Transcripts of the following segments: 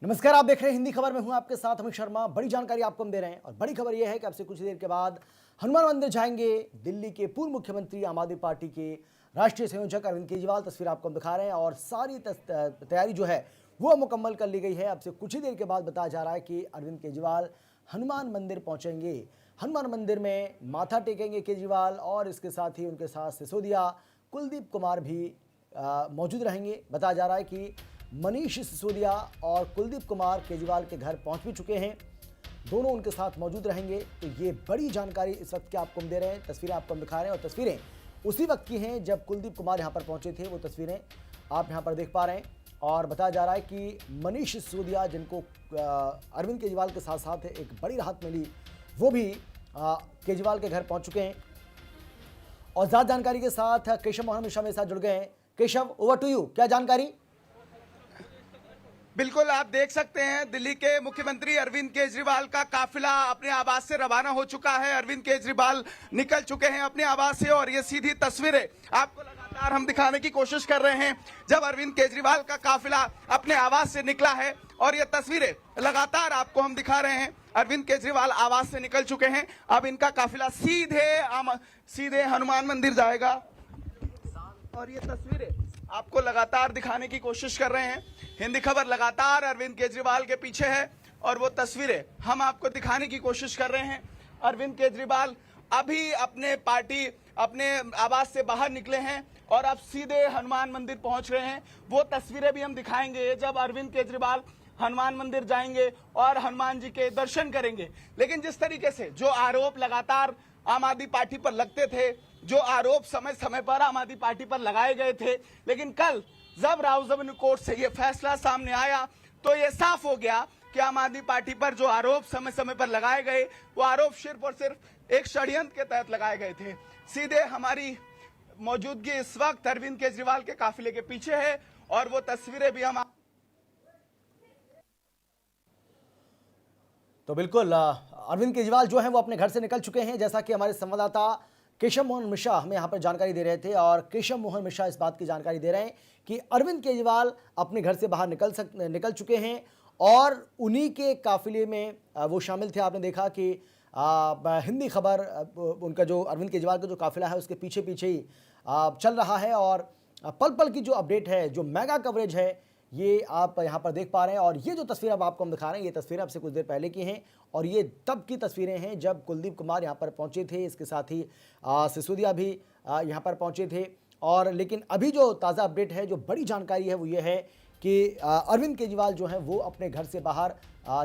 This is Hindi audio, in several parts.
नमस्कार, आप देख रहे हैं हिंदी खबर में हूं आपके साथ अमित शर्मा। बड़ी जानकारी आपको हम दे रहे हैं और बड़ी खबर यह है कि आपसे कुछ देर के बाद हनुमान मंदिर जाएंगे दिल्ली के पूर्व मुख्यमंत्री आम आदमी पार्टी के राष्ट्रीय संयोजक अरविंद केजरीवाल। तस्वीर आपको हम दिखा रहे हैं और सारी तैयारी जो है वो मुकम्मल कर ली गई है। आपसे कुछ ही देर के बाद बताया जा रहा है कि अरविंद केजरीवाल हनुमान मंदिर पहुंचेंगे। हनुमान मंदिर में माथा टेकेंगे केजरीवाल और इसके साथ ही उनके साथ सिसोदिया, कुलदीप कुमार भी मौजूद रहेंगे। बताया जा रहा है कि मनीष सिसोदिया और कुलदीप कुमार केजरीवाल के घर पहुंच भी चुके हैं, दोनों उनके साथ मौजूद रहेंगे। तो ये बड़ी जानकारी इस वक्त की आपको हम दे रहे हैं। तस्वीरें आपको हम दिखा रहे हैं और तस्वीरें उसी वक्त की हैं जब कुलदीप कुमार यहां पर पहुंचे थे। वो तस्वीरें आप यहां पर देख पा रहे हैं और बताया जा रहा है कि मनीष सिसोदिया, जिनको अरविंद केजरीवाल के साथ साथ एक बड़ी राहत मिली, वो भी केजरीवाल के घर पहुंच चुके हैं। और ज़्यादा जानकारी के साथ केशव मोहन मिश्रा मेरे साथ जुड़ गए हैं। केशव, ओवर टू यू, क्या जानकारी? बिल्कुल, आप देख सकते हैं दिल्ली के मुख्यमंत्री अरविंद केजरीवाल का काफिला अपने आवास से रवाना हो चुका है। अरविंद केजरीवाल निकल चुके हैं अपने आवास से और ये सीधी तस्वीरें आपको लगातार हम दिखाने की कोशिश कर रहे हैं जब अरविंद केजरीवाल का काफिला अपने आवास से निकला है। और ये तस्वीरें लगातार आपको हम दिखा रहे हैं। अरविंद केजरीवाल आवास से निकल चुके हैं, अब इनका काफिला सीधे हनुमान मंदिर जाएगा और ये तस्वीरें आपको लगातार दिखाने की कोशिश कर रहे हैं। हिंदी खबर लगातार अरविंद केजरीवाल के पीछे है और वो तस्वीरें हम आपको दिखाने की कोशिश कर रहे हैं। अरविंद केजरीवाल अभी अपने आवास से बाहर निकले हैं और अब सीधे हनुमान मंदिर पहुंच रहे हैं। वो तस्वीरें भी हम दिखाएंगे जब अरविंद केजरीवाल हनुमान मंदिर जाएंगे और हनुमान जी के दर्शन करेंगे। लेकिन जिस तरीके से जो आरोप लगातार आम आदमी पार्टी पर लगते थे, जो आरोप समय समय पर आम आदमी पार्टी पर लगाए गए थे, लेकिन कल जब राउजवेन्यू कोर्ट से ये फैसला सामने आया तो ये साफ हो गया कि आम आदमी पार्टी पर जो आरोप समय समय पर लगाए गए वो आरोप सिर्फ और सिर्फ एक षड्यंत्र के तहत लगाए गए थे। सीधे हमारी मौजूदगी इस वक्त अरविंद केजरीवाल के काफिले के पीछे है और वो तस्वीरें भी हम तो बिल्कुल अरविंद केजरीवाल जो हैं वो अपने घर से निकल चुके हैं, जैसा कि हमारे संवाददाता केशव मोहन मिश्रा हमें यहाँ पर जानकारी दे रहे थे। और केशव मोहन मिश्रा इस बात की जानकारी दे रहे हैं कि अरविंद केजरीवाल अपने घर से बाहर निकल चुके हैं और उन्हीं के काफिले में वो शामिल थे। आपने देखा कि हिंदी खबर उनका जो अरविंद केजरीवाल का जो काफिला है उसके पीछे पीछे ही चल रहा है और पल पल की जो अपडेट है, जो मेगा कवरेज है, ये आप यहाँ पर देख पा रहे हैं। और ये जो तस्वीर अब आपको हम दिखा रहे हैं, ये तस्वीरें आपसे कुछ देर पहले की हैं और ये तब की तस्वीरें हैं जब कुलदीप कुमार यहाँ पर पहुँचे थे। इसके साथ ही सिसोदिया भी यहाँ पर पहुँचे थे। और लेकिन अभी जो ताज़ा अपडेट है, जो बड़ी जानकारी है, वो ये है कि अरविंद केजरीवाल जो हैं वो अपने घर से बाहर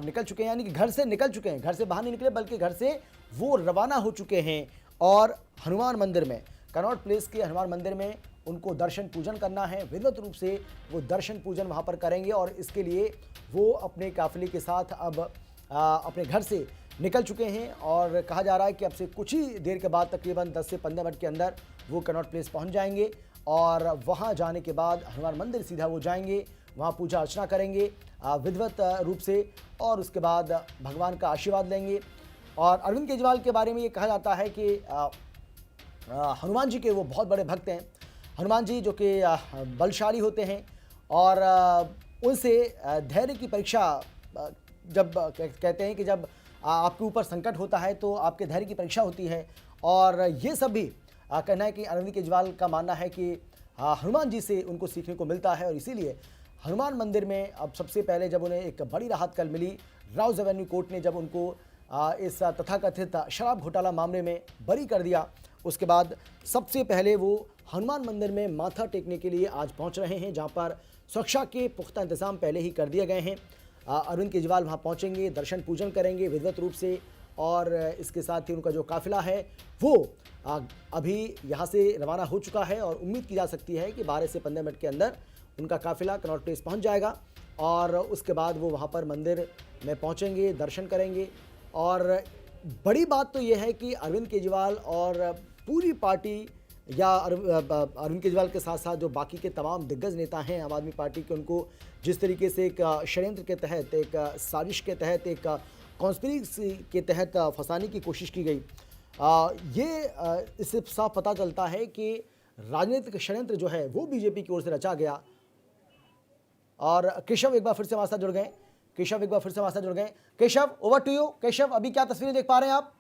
निकल चुके हैं, यानी कि घर से निकल चुके हैं। घर से बाहर नहीं निकले बल्कि घर से वो रवाना हो चुके हैं और हनुमान मंदिर में, कनॉट प्लेस के हनुमान मंदिर में उनको दर्शन पूजन करना है। विधिवत रूप से वो दर्शन पूजन वहाँ पर करेंगे और इसके लिए वो अपने काफिले के साथ अब अपने घर से निकल चुके हैं। और कहा जा रहा है कि अब से कुछ ही देर के बाद, तकरीबन 10 से 15 मिनट के अंदर वो कनॉट प्लेस पहुँच जाएंगे और वहाँ जाने के बाद हनुमान मंदिर सीधा वो जाएंगे, वहाँ पूजा अर्चना करेंगे विधिवत रूप से और उसके बाद भगवान का आशीर्वाद लेंगे। और अरविंद केजरीवाल के बारे में ये कहा जाता है कि हनुमान जी के वो बहुत बड़े भक्त हैं। हनुमान जी जो कि बलशाली होते हैं और उनसे धैर्य की परीक्षा जब कहते हैं कि जब आपके ऊपर संकट होता है तो आपके धैर्य की परीक्षा होती है। और ये सब भी कहना है कि अरविंद केजरीवाल का मानना है कि हनुमान जी से उनको सीखने को मिलता है और इसीलिए हनुमान मंदिर में अब सबसे पहले जब उन्हें एक बड़ी राहत कल मिली, राउजवेन्यू कोर्ट ने जब उनको इस तथाकथित शराब घोटाला मामले में बरी कर दिया, उसके बाद सबसे पहले वो हनुमान मंदिर में माथा टेकने के लिए आज पहुंच रहे हैं, जहां पर सुरक्षा के पुख्ता इंतजाम पहले ही कर दिए गए हैं। अरविंद केजरीवाल वहां पहुंचेंगे, दर्शन पूजन करेंगे विधिवत रूप से और इसके साथ ही उनका जो काफिला है वो अभी यहां से रवाना हो चुका है और उम्मीद की जा सकती है कि 12 से 15 मिनट के अंदर उनका काफिला कनॉट प्लेस पहुँच जाएगा और उसके बाद वो वहाँ पर मंदिर में पहुँचेंगे, दर्शन करेंगे। और बड़ी बात तो ये है कि अरविंद केजरीवाल और पूरी पार्टी या अरविंद केजरीवाल के साथ साथ जो बाकी के तमाम दिग्गज नेता हैं आम आदमी पार्टी के, उनको जिस तरीके से एक षड्यंत्र के तहत, एक साजिश के तहत, एक कॉन्स्पिरेसी के तहत फंसाने की कोशिश की गई, इससे साफ पता चलता है कि राजनीतिक षड्यंत्र जो है वो बीजेपी की ओर से रचा गया। और केशव एक बार फिर से हमारे साथ जुड़ गए। केशव एक बार फिर से हमारे साथ जुड़ गए। Keshav, over to you. Keshav, अभी क्या तस्वीरें देख पा रहे हैं आप?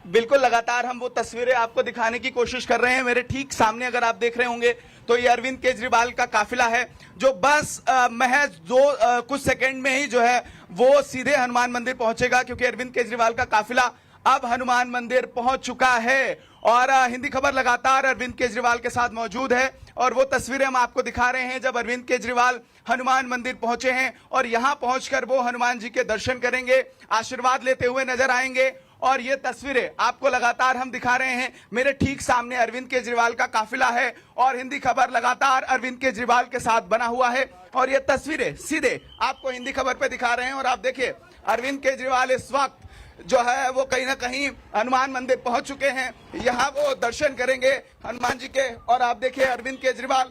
बिल्कुल, लगातार हम वो तस्वीरें आपको दिखाने की कोशिश कर रहे हैं। मेरे ठीक सामने अगर आप देख रहे होंगे तो ये अरविंद केजरीवाल का काफिला है जो बस महज कुछ सेकंड में ही जो है वो सीधे हनुमान मंदिर पहुंचेगा, क्योंकि अरविंद केजरीवाल का काफिला अब हनुमान मंदिर पहुंच चुका है। और हिंदी खबर लगातार अरविंद केजरीवाल के साथ मौजूद है और वो तस्वीरें हम आपको दिखा रहे हैं जब अरविंद केजरीवाल हनुमान मंदिर पहुंचे हैं और यहां पहुंचकर वो हनुमान जी के दर्शन करेंगे, आशीर्वाद लेते हुए नजर आएंगे। और ये तस्वीरें आपको लगातार हम दिखा रहे हैं। मेरे ठीक सामने अरविंद केजरीवाल का काफिला है और हिंदी खबर लगातार अरविंद केजरीवाल के साथ बना हुआ है और ये तस्वीरें सीधे आपको हिंदी खबर पे दिखा रहे हैं। और आप देखिए अरविंद केजरीवाल इस वक्त जो है वो कहीं ना कहीं हनुमान मंदिर पहुंच चुके हैं, यहाँ वो दर्शन करेंगे हनुमान जी के। और आप देखिए अरविंद केजरीवाल,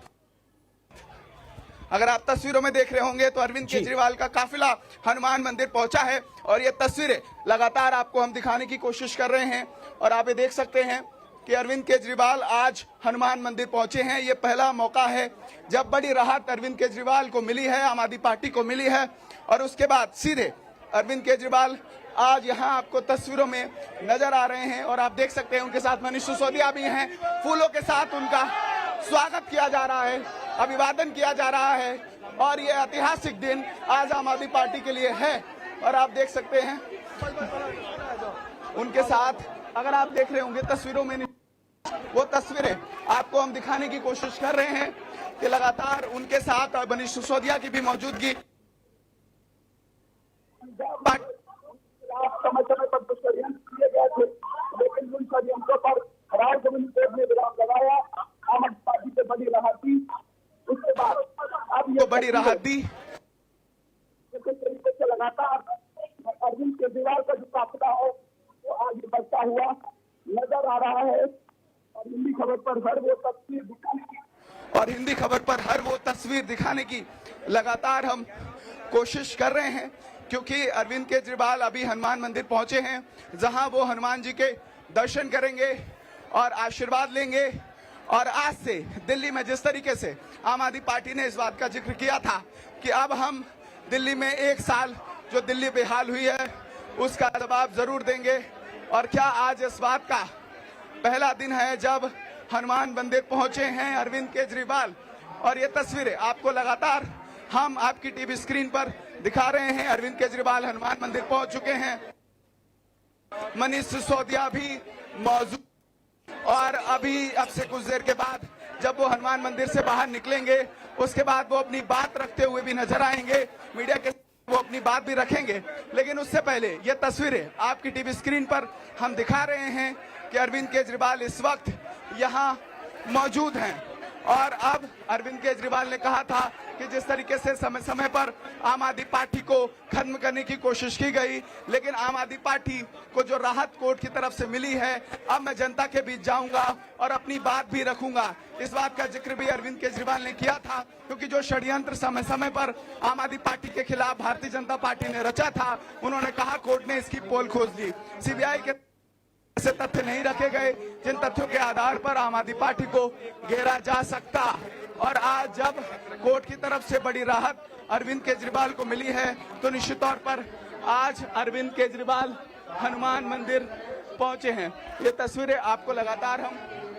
अगर आप तस्वीरों में देख रहे होंगे तो अरविंद केजरीवाल का काफिला हनुमान मंदिर पहुंचा है और ये तस्वीरें लगातार आपको हम दिखाने की कोशिश कर रहे हैं। और आप ये देख सकते हैं कि अरविंद केजरीवाल आज हनुमान मंदिर पहुंचे हैं। ये पहला मौका है जब बड़ी राहत अरविंद केजरीवाल को मिली है, आम आदमी पार्टी को मिली है। और उसके बाद सीधे अरविंद केजरीवाल आज यहाँ आपको तस्वीरों में नजर आ रहे हैं और आप देख सकते हैं उनके साथ मनीष सिसोदिया भी हैं। फूलों के साथ उनका स्वागत किया जा रहा है, अभिवादन किया जा रहा है और ये ऐतिहासिक दिन आज आम आदमी पार्टी के लिए है। और आप देख सकते हैं उनके साथ, अगर आप देख रहे होंगे तस्वीरों में, वो तस्वीरें आपको हम दिखाने की कोशिश कर रहे हैं कि लगातार उनके साथ मनीष सिसोदिया की भी मौजूदगी। समय समय पर कुछ षड्यंत्र किए गए थे, लेकिन उन षड्यंत्रों पर राज्य कोर्ट ने विराम लगाया। आम आदमी पार्टी से बड़ी राहत दी। उसके बाद अब ये बड़ी राहत दी। इस तरीके से लगातार अरविंद केजरीवाल का जो काफिला है वो आगे बढ़ता हुआ नजर आ रहा है और हिंदी खबर पर हर वो तस्वीर दिखाने की लगातार हम कोशिश कर रहे हैं, क्योंकि अरविंद केजरीवाल अभी हनुमान मंदिर पहुंचे हैं जहां वो हनुमान जी के दर्शन करेंगे और आशीर्वाद लेंगे। और आज से दिल्ली में जिस तरीके से आम आदमी पार्टी ने इस बात का जिक्र किया था कि अब हम दिल्ली में 1 साल जो दिल्ली बेहाल हुई है उसका जवाब जरूर देंगे। और क्या आज इस बात का पहला दिन है जब हनुमान मंदिर पहुंचे हैं अरविंद केजरीवाल। और ये तस्वीरें आपको लगातार हम आपकी टीवी स्क्रीन पर दिखा रहे हैं। अरविंद केजरीवाल हनुमान मंदिर पहुंच चुके हैं, मनीष सिसोदिया भी मौजूद। और अभी अब से कुछ देर के बाद जब वो हनुमान मंदिर से बाहर निकलेंगे उसके बाद वो अपनी बात रखते हुए भी नजर आएंगे, मीडिया के वो अपनी बात भी रखेंगे। लेकिन उससे पहले ये तस्वीरें आपकी टीवी स्क्रीन पर हम दिखा रहे हैं कि अरविंद केजरीवाल इस वक्त यहाँ मौजूद हैं। और अब अरविंद केजरीवाल ने कहा था कि जिस तरीके से समय समय पर आम आदमी पार्टी को खत्म करने की कोशिश की गई, लेकिन आम आदमी पार्टी को जो राहत कोर्ट की तरफ से मिली है, अब मैं जनता के बीच जाऊंगा और अपनी बात भी रखूंगा। इस बात का जिक्र भी अरविंद केजरीवाल ने किया था, क्योंकि जो षड्यंत्र समय समय पर आम आदमी पार्टी के खिलाफ भारतीय जनता पार्टी ने रचा था, उन्होंने कहा कोर्ट ने इसकी पोल खोज दी। सीबीआई के ऐसे तथ्य नहीं रखे गए जिन तथ्यों के आधार पर आम आदमी पार्टी को घेरा जा सकता। और आज जब कोर्ट की तरफ से बड़ी राहत अरविंद केजरीवाल को मिली है तो निश्चित तौर पर आज अरविंद केजरीवाल हनुमान मंदिर पहुंचे हैं। ये तस्वीरें आपको लगातार हम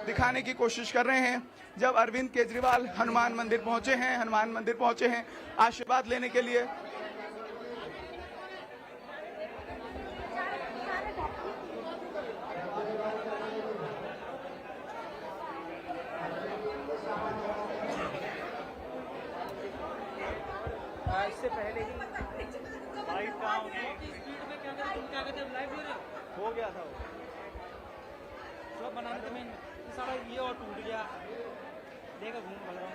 दिखाने की कोशिश कर रहे हैं जब अरविंद केजरीवाल हनुमान मंदिर पहुंचे हैं आशीर्वाद लेने के लिए। इससे पहले ही लाइव कहाँ स्पीड में क्या कहते तुम क्या कहते लाइव हो गया था वो सब बनाने तो मैं सारा ये और टूट गया देखा घूम भर रहा हूँ।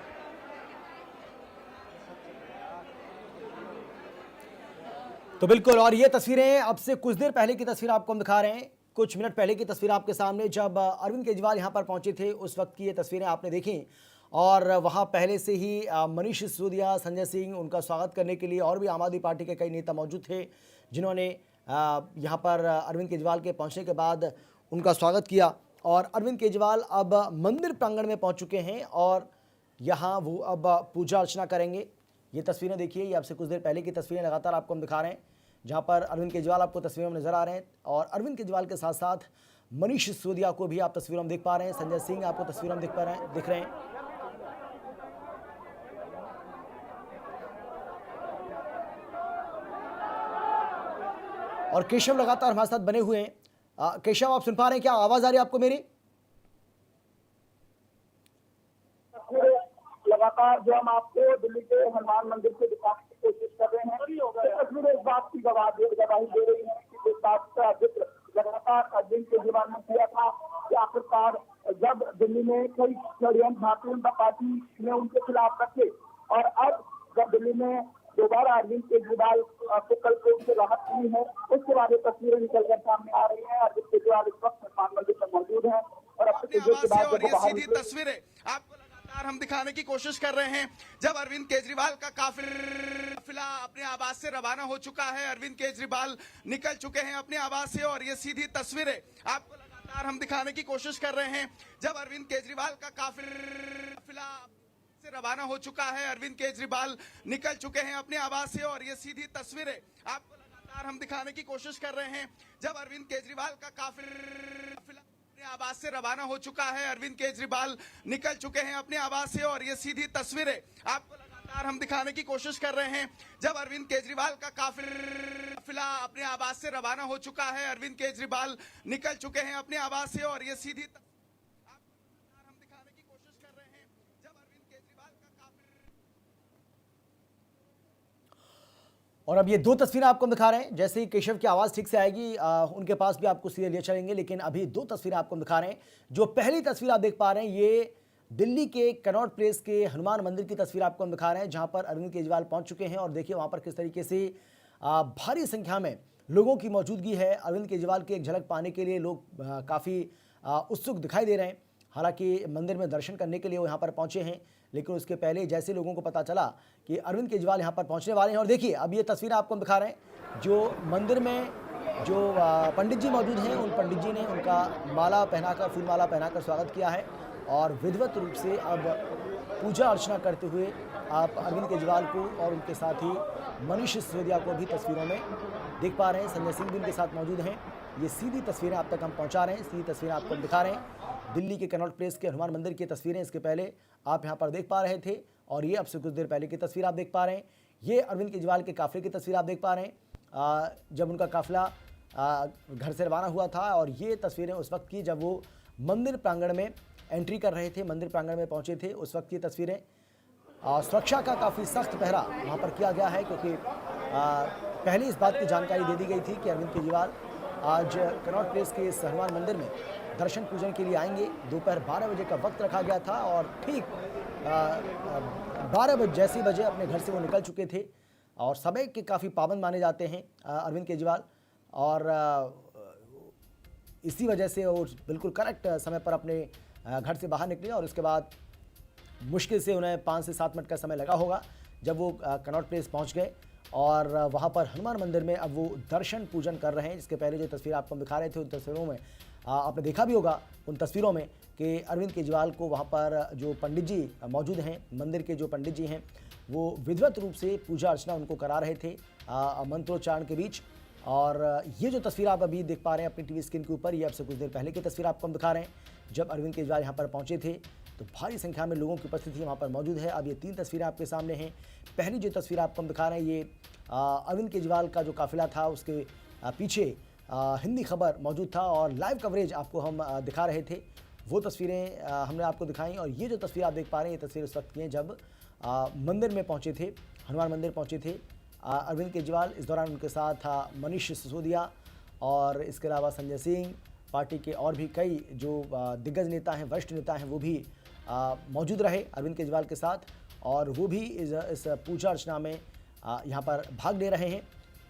तो बिल्कुल, और ये तस्वीरें अब से कुछ देर पहले की तस्वीर आपको हम दिखा रहे हैं, कुछ मिनट पहले की तस्वीर आपके सामने जब अरविंद केजरीवाल यहाँ पर पहुंचे थे उस वक्त की ये तस्वीरें आपने देखी। और वहाँ पहले से ही मनीष सिसोदिया, संजय सिंह, उनका स्वागत करने के लिए और भी आम आदमी पार्टी के कई नेता मौजूद थे जिन्होंने यहाँ पर अरविंद केजरीवाल के पहुँचने के बाद उनका स्वागत किया। और अरविंद केजरीवाल अब मंदिर प्रांगण में पहुँच चुके हैं और यहाँ वो अब पूजा अर्चना करेंगे। ये तस्वीरें देखिए, ये आपसे कुछ देर पहले की तस्वीरें लगातार आपको हम दिखा रहे हैं, जहाँ पर अरविंद केजरीवाल आपको तस्वीरों में नजर आ रहे हैं और अरविंद केजरीवाल के साथ साथ मनीष सिसोदिया को भी आप तस्वीरों में देख पा रहे हैं, संजय सिंह आपको तस्वीरों में दिख रहे हैं। और केशव लगातार हमारे साथ बने हुए हैं। केशव, आप सुन पा रहे हैं क्या? आवाज आ रही है आपको मेरी? लगातार जो हम आपको दिल्ली के हनुमान मंदिर से दिखाने की कोशिश कर रहे हैं, तस्वीरें इस बात की गवाही दे रही है कि जिस बात का जिक्र लगातार अरविंद केजरीवाल ने किया था कि आखिरकार जब दिल्ली में कई षड्यंत्र भारतीय जनता पार्टी ने उनके खिलाफ रखे और अब जब दिल्ली में दोबारा अरविंद केजरीवाल को कल को उनसे राहत मिली है, उसके बाद ये तस्वीरें निकलकर सामने आ रही है। अरविंद केजरीवाल इस वक्त हनुमान मंदिर में मौजूद है और अपने के बाद और ये सीधी तस्वीरें आपको लगातार हम दिखाने की कोशिश कर रहे हैं जब अरविंद केजरीवाल का काफिला अपने आवास से रवाना हो चुका है। अरविंद केजरीवाल निकल चुके हैं अपने आवास से और ये सीधी तस्वीरें आपको लगातार हम दिखाने की कोशिश कर रहे हैं जब अरविंद केजरीवाल का काफिला से रवाना हो चुका है। अरविंद केजरीवाल निकल चुके हैं अपने आवास से और ये सीधी तस्वीरें आपको लगातार हम दिखाने की कोशिश कर रहे हैं जब अरविंद केजरीवाल का काफिला आवास से रवाना हो चुका है। अरविंद केजरीवाल निकल चुके हैं अपने आवास से और ये सीधी तस्वीरें आपको लगातार हम दिखाने की कोशिश कर रहे हैं जब अरविंद केजरीवाल का काफिला अपने आवास से रवाना हो चुका है। अरविंद केजरीवाल निकल चुके हैं अपने आवास से और ये सीधी आपको लगातार हम दिखाने की कोशिश कर रहे हैं जब अरविंद केजरीवाल का और अब ये दो तस्वीरें आपको हम दिखा रहे हैं। जैसे ही केशव की आवाज़ ठीक से आएगी उनके पास भी आपको सीधे ले चलेंगे, लेकिन अभी दो तस्वीरें आपको हम दिखा रहे हैं। जो पहली तस्वीर आप देख पा रहे हैं ये दिल्ली के कनॉट प्लेस के हनुमान मंदिर की तस्वीर आपको हम दिखा रहे हैं, जहां पर अरविंद केजरीवाल पहुंच चुके हैं और देखिए वहां पर किस तरीके से भारी संख्या में लोगों की मौजूदगी है। अरविंद केजरीवाल की एक झलक पाने के लिए लोग काफ़ी उत्सुक दिखाई दे रहे हैं। हालांकि मंदिर में दर्शन करने के लिए वो यहाँ पर पहुँचे हैं, लेकिन उसके पहले जैसे लोगों को पता चला कि अरविंद केजरीवाल यहाँ पर पहुँचने वाले हैं, और देखिए अब ये तस्वीरें आपको हम दिखा रहे हैं जो मंदिर में जो पंडित जी मौजूद हैं, उन पंडित जी ने उनका माला पहनाकर, फूल माला पहनाकर स्वागत किया है और विधिवत रूप से अब पूजा अर्चना करते हुए आप अरविंद केजरीवाल को और उनके साथ ही मनीष सिसोदिया को भी तस्वीरों में देख पा रहे हैं। संजय सिंह भी उनके साथ मौजूद हैं। ये सीधी तस्वीरें आप तक हम पहुंचा रहे हैं, सीधी तस्वीरें आपको हम दिखा रहे हैं दिल्ली के कनॉट प्लेस के हनुमान मंदिर की तस्वीरें इसके पहले आप यहाँ पर देख पा रहे थे और ये अब से कुछ देर पहले की तस्वीर आप देख पा रहे हैं। ये अरविंद केजरीवाल के काफिले की तस्वीर आप देख पा रहे हैं जब उनका काफिला घर से रवाना हुआ था, और ये तस्वीरें उस वक्त की जब वो मंदिर प्रांगण में एंट्री कर रहे थे, मंदिर प्रांगण में पहुंचे थे, उस वक्त की तस्वीरें। सुरक्षा का काफ़ी सख्त पहरा वहाँ पर किया गया है, क्योंकि पहले इस बात की जानकारी दे दी गई थी कि अरविंद केजरीवाल आज कनॉट प्लेस के इस हनुमान मंदिर में दर्शन पूजन के लिए आएंगे। दोपहर 12 बजे का वक्त रखा गया था और ठीक 12 बजे जैसे बजे अपने घर से वो निकल चुके थे और समय के काफ़ी पाबंद माने जाते हैं अरविंद केजरीवाल, और इसी वजह से वो बिल्कुल करेक्ट समय पर अपने घर से बाहर निकले और उसके बाद मुश्किल से उन्हें 5 से 7 मिनट का समय लगा होगा जब वो कनॉट प्लेस पहुंच गए और वहां पर हनुमान मंदिर में अब वो दर्शन पूजन कर रहे हैं। इसके पहले जो तस्वीर आपको हम दिखा रहे थे उन तस्वीरों में आपने देखा भी होगा उन तस्वीरों में कि अरविंद केजरीवाल को वहां पर जो पंडित जी मौजूद हैं, मंदिर के जो पंडित जी हैं, वो विधिवत रूप से पूजा अर्चना उनको करा रहे थे मंत्रोच्चारण के बीच। और ये जो तस्वीर आप अभी देख पा रहे हैं अपनी टीवी स्क्रीन के ऊपर, ये अब से कुछ देर पहले की तस्वीर आपको हम दिखा रहे हैं जब अरविंद केजरीवाल यहाँ पर पहुँचे थे तो भारी संख्या में लोगों की उपस्थिति वहाँ पर मौजूद है। अब ये 3 तस्वीरें आपके सामने हैं। पहली जो तस्वीर आपको हम दिखा रहे हैं ये अरविंद केजरीवाल का जो काफिला था उसके पीछे हिंदी खबर मौजूद था और लाइव कवरेज आपको हम दिखा रहे थे। वो तस्वीरें हमने आपको दिखाई और ये जो तस्वीर आप देख पा रहे हैं ये तस्वीर उस वक्त की है जब मंदिर में पहुँचे थे, हनुमान मंदिर पहुँचे थे अरविंद केजरीवाल। इस दौरान उनके साथ मनीष सिसोदिया और इसके अलावा संजय सिंह, पार्टी के और भी कई जो दिग्गज नेता हैं, वरिष्ठ नेता हैं, वो भी मौजूद रहे अरविंद केजरीवाल के साथ और वो भी इस पूजा अर्चना में यहाँ पर भाग ले रहे हैं।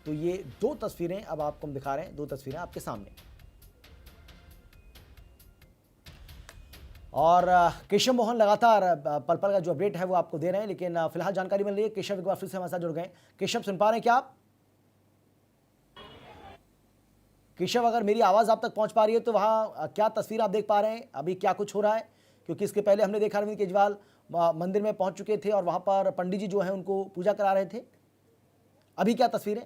तो ये 2 तस्वीरें अब आपको हम दिखा रहे हैं, 2 तस्वीरें आपके सामने। और केशव मोहन लगातार पल पल का जो अपडेट है वो आपको दे रहे हैं, लेकिन फिलहाल जानकारी मिल रही है केशव एक बार फिर से हमारे साथ जुड़ गए। केशव सुन पा रहे हैं क्या आप? केशव, अगर मेरी आवाज़ आप तक पहुंच पा रही है तो वहाँ क्या तस्वीर आप देख पा रहे हैं, अभी क्या कुछ हो रहा है? क्योंकि इसके पहले हमने देखा अरविंद केजरीवाल मंदिर में पहुंच चुके थे और वहां पर पंडित जी जो है उनको पूजा करा रहे थे। अभी क्या तस्वीरें?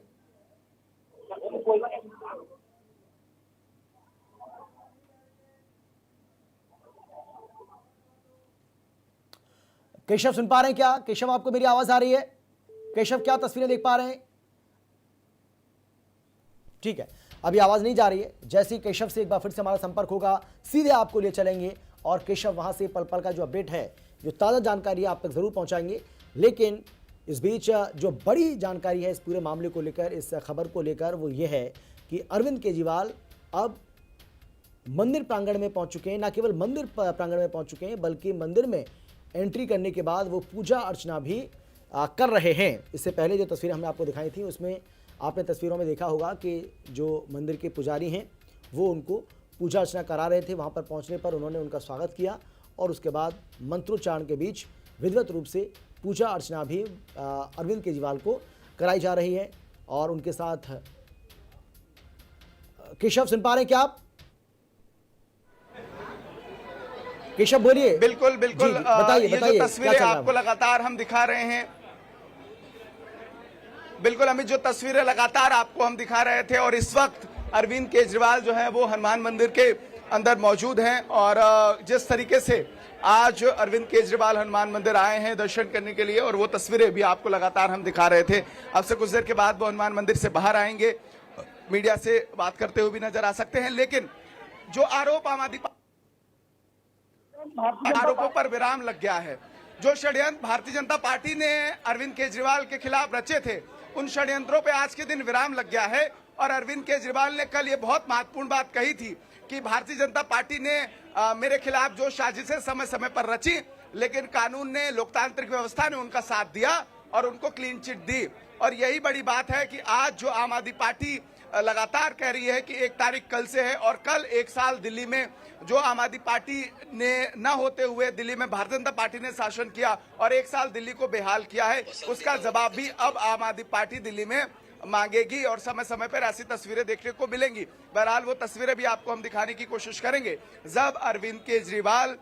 केशव सुन पा रहे हैं क्या? केशव, आपको मेरी आवाज आ रही है? केशव, क्या तस्वीरें देख पा रहे हैं? ठीक है, अभी आवाज नहीं जा रही है। जैसे ही केशव से एक बार फिर से हमारा संपर्क होगा, सीधे आपको ले चलेंगे और केशव वहां से पल पल का जो अपडेट है, जो ताज़ा जानकारी है, आप तक जरूर पहुंचाएंगे। लेकिन इस बीच जो बड़ी जानकारी है इस पूरे मामले को लेकर, इस खबर को लेकर, वो ये है कि अरविंद केजरीवाल अब मंदिर प्रांगण में पहुंच चुके हैं। न केवल मंदिर प्रांगण में पहुंच चुके हैं, बल्कि मंदिर में एंट्री करने के बाद वो पूजा अर्चना भी कर रहे हैं। इससे पहले जो तस्वीरें हमने आपको दिखाई थी, उसमें आपने तस्वीरों में देखा होगा कि जो मंदिर के पुजारी हैं वो उनको पूजा अर्चना करा रहे थे। वहाँ पर पहुँचने पर उन्होंने उनका स्वागत किया और उसके बाद मंत्रोच्चारण के बीच विधिवत रूप से पूजा अर्चना भी अरविंद केजरीवाल को कराई जा रही है। और उनके साथ केशव, सुन पा रहे हैं क्या आप? केशव बोलिए। बिल्कुल बिल्कुल, बताइए ये बताइए, जो तस्वीरें आपको लगातार हम दिखा रहे हैं, बिल्कुल अमित, जो तस्वीरें लगातार आपको हम दिखा रहे थे, और इस वक्त अरविंद केजरीवाल जो है वो हनुमान मंदिर के अंदर मौजूद हैं। और जिस तरीके से आज अरविंद केजरीवाल हनुमान मंदिर आए हैं दर्शन करने के लिए, और वो तस्वीरें भी आपको लगातार हम दिखा रहे थे। अब से कुछ देर के बाद वो हनुमान मंदिर से बाहर आएंगे, मीडिया से बात करते हुए भी नजर आ सकते हैं। लेकिन जो आरोप आम आदमी आरोपों पर विराम लग गया है, जो षड्यंत्र भारतीय जनता पार्टी ने अरविंद केजरीवाल के खिलाफ रचे थे, उन षड्यंत्रों पे आज के दिन विराम लग गया है। और अरविंद केजरीवाल ने कल ये बहुत महत्वपूर्ण बात कही थी कि भारतीय जनता पार्टी ने मेरे खिलाफ जो साजिशें समय समय पर रची, लेकिन कानून ने, लोकतांत्रिक व्यवस्था ने उनका साथ दिया और उनको क्लीन चिट दी। और यही बड़ी बात है कि आज जो आम आदमी पार्टी लगातार कह रही है कि 1 तारीख कल से है, और कल 1 साल दिल्ली में जो आम आदमी पार्टी ने न होते हुए दिल्ली में भारतीय जनता पार्टी ने शासन किया और 1 साल दिल्ली को बेहाल किया है, उसका जवाब भी अब आम आदमी पार्टी दिल्ली में मांगेगी और समय समय पर ऐसी तस्वीरें देखने को मिलेंगी। बहरहाल वो तस्वीरें भी आपको हम दिखाने की कोशिश करेंगे जब अरविंद केजरीवाल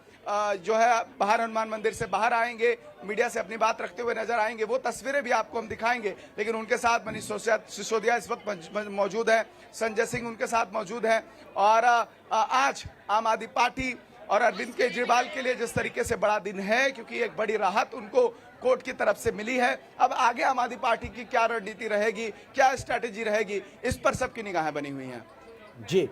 जो है बाहर हनुमान मंदिर से बाहर आएंगे, मीडिया से अपनी बात रखते हुए नजर आएंगे। वो तस्वीरें भी आपको हम दिखाएंगे। लेकिन उनके साथ मनीष सिसोदिया इस वक्त मौजूद है, संजय सिंह उनके साथ मौजूद है। और आज आम आदमी पार्टी और अरविंद केजरीवाल के लिए जिस तरीके से बड़ा दिन है, क्योंकि एक बड़ी राहत उनको कोर्ट की तरफ से मिली है। अब आगे आम आदमी पार्टी की क्या रणनीति रहेगी, क्या स्ट्रैटेजी रहेगी, इस पर सबकी निगाहें बनी हुई हैं। जी,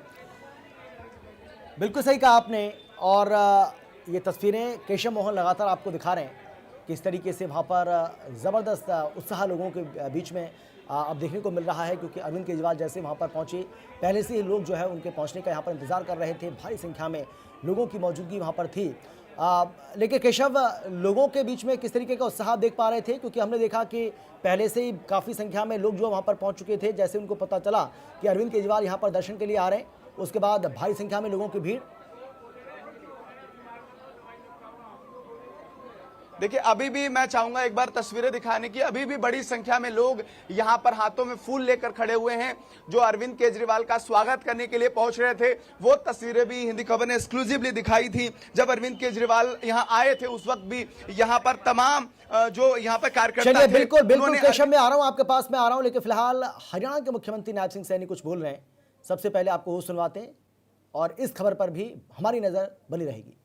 बिल्कुल सही कहा आपने। और ये तस्वीरें केशव मोहन लगातार आपको दिखा रहे हैं किस तरीके से वहाँ पर ज़बरदस्त उत्साह लोगों के बीच में अब देखने को मिल रहा है। क्योंकि अरविंद केजरीवाल जैसे वहाँ पर पहुँचे, पहले से ही लोग जो है उनके पहुँचने का यहाँ पर इंतज़ार कर रहे थे। भारी संख्या में लोगों की मौजूदगी वहाँ पर थी। लेकिन केशव, लोगों के बीच में किस तरीके का उत्साह आप देख पा रहे थे? क्योंकि हमने देखा कि पहले से ही काफ़ी संख्या में लोग जो वहाँ पर पहुँच चुके थे। जैसे उनको पता चला कि अरविंद केजरीवाल यहाँ पर दर्शन के लिए आ रहे हैं, उसके बाद भारी संख्या में लोगों की भीड़। देखिए, अभी भी मैं चाहूंगा एक बार तस्वीरें दिखाने की। अभी भी बड़ी संख्या में लोग यहां पर हाथों में फूल लेकर खड़े हुए हैं, जो अरविंद केजरीवाल का स्वागत करने के लिए पहुंच रहे थे। वो तस्वीरें भी हिंदी खबर ने एक्सक्लूसिवली दिखाई थी। जब अरविंद केजरीवाल यहां आए थे उस वक्त भी यहां पर तमाम जो यहां पर कार्यकर्ता थे। बिल्कुल बिल्कुल केशव, मैं आ रहा हूं आपके पास, मैं आ रहा हूं। लेकिन फिलहाल हरियाणा के मुख्यमंत्री नायब सिंह सैनी कुछ बोल रहे हैं। सबसे पहले आपको वो सुनवाते हैं और इस खबर पर भी हमारी नजर बनी रहेगी।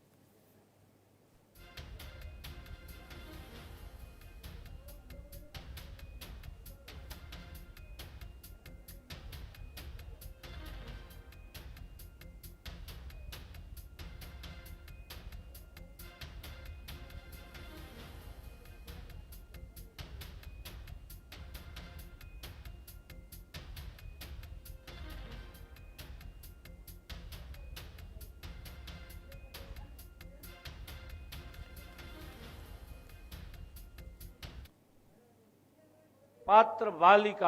पात्र बालिका